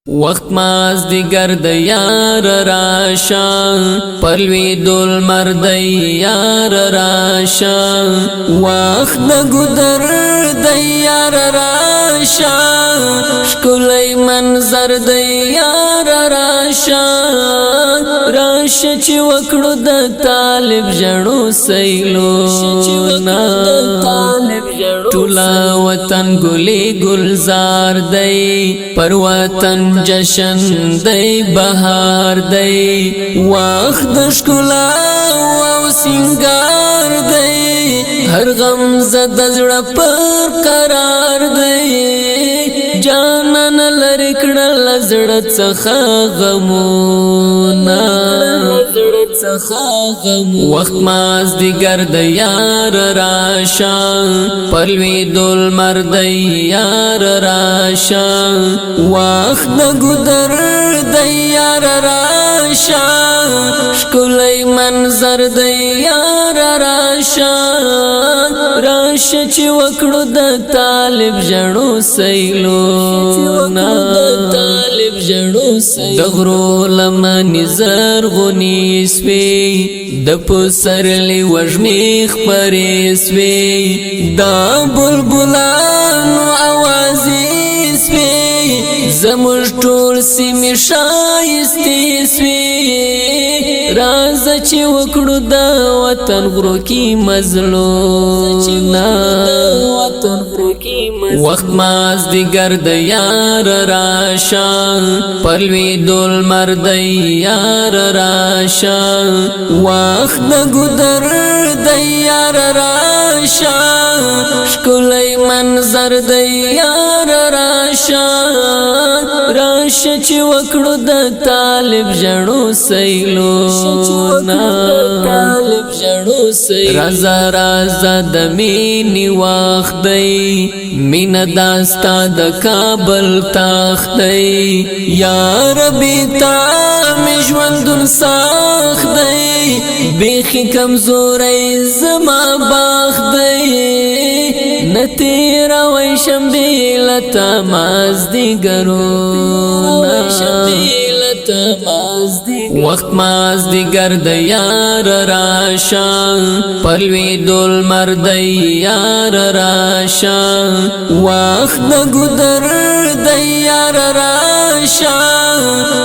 وقت مازدیگر د یار راشا پلوی دل مرد یار راشا وقت د گدر د یار راشا شکلی منظر د یار راشا راشا چی وکڑو د طالب جنو سیلونا ټولا وطن گلی گلزار دی پر وطن جشن دی بهار دی وقت د ښکلا او سنگار دی هر غم زد زړه پر قرار دی جانان لری کړل زړه څخه غمونه وقت مازدیگر د یار راشا پلوی دل مرد یار راشا وقت د گدر د یار راشا شکلی منظر د یار راشا راشا چی وکڑو د طالب جنو سیلونا د غرو لمنی زرغونی سوی د پسرلی وژمی خپری سوی دا بلبلانو آوازی سوی زموږ ټول سیمې ښایستې سوی راځه چې وکړو د وطن غرو کې مزلونه وقت مازدیگر د یار راشا پلوی دل مرد یار راشا وقت د گدر د یار راشا شکلی منظر د یار راشا راشا چې وکړو د طالب جنو سیلونا رازا رازا د مینی وخت دی مین داستا د کابل تخت دی یا ربی تا می ژوندون سخت دی بیخی کمزوری زما باخت دی نتیرا ویشم بیلتا مازدیگرونا وقت مازدیگر د یار راشا پلوی دل مرد یار راشا وقت د گدر د یار راشا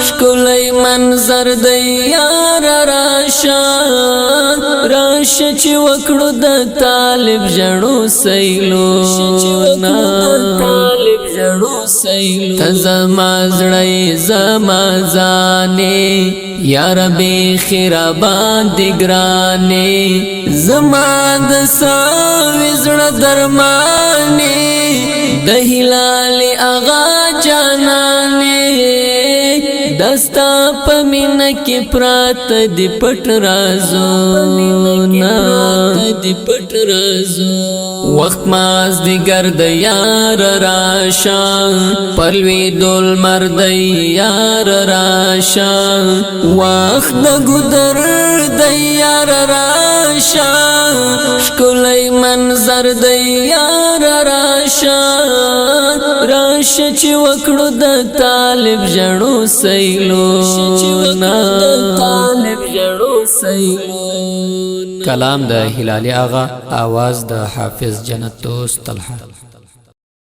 شکلی منظر د یار راشا راشا چی وکڑو د طالب جنو سیلونا تزما زړی زما ځانې یا ربی خیره باندې ګرانې زما د ساوي زړه درمانې د هلال اغا جانانې دستا په مینه کې پرات دی پټ رازونه وقت مازدیگر د یار راشا پلوی دل مرد یار راشا وقت د گدر د یار راشا شکلی منظر د یار راشا راشا چې وکړو د طالب جنو سیلونا کلام د هلال آغا، آواز د حافظ جنت دوست طلحه.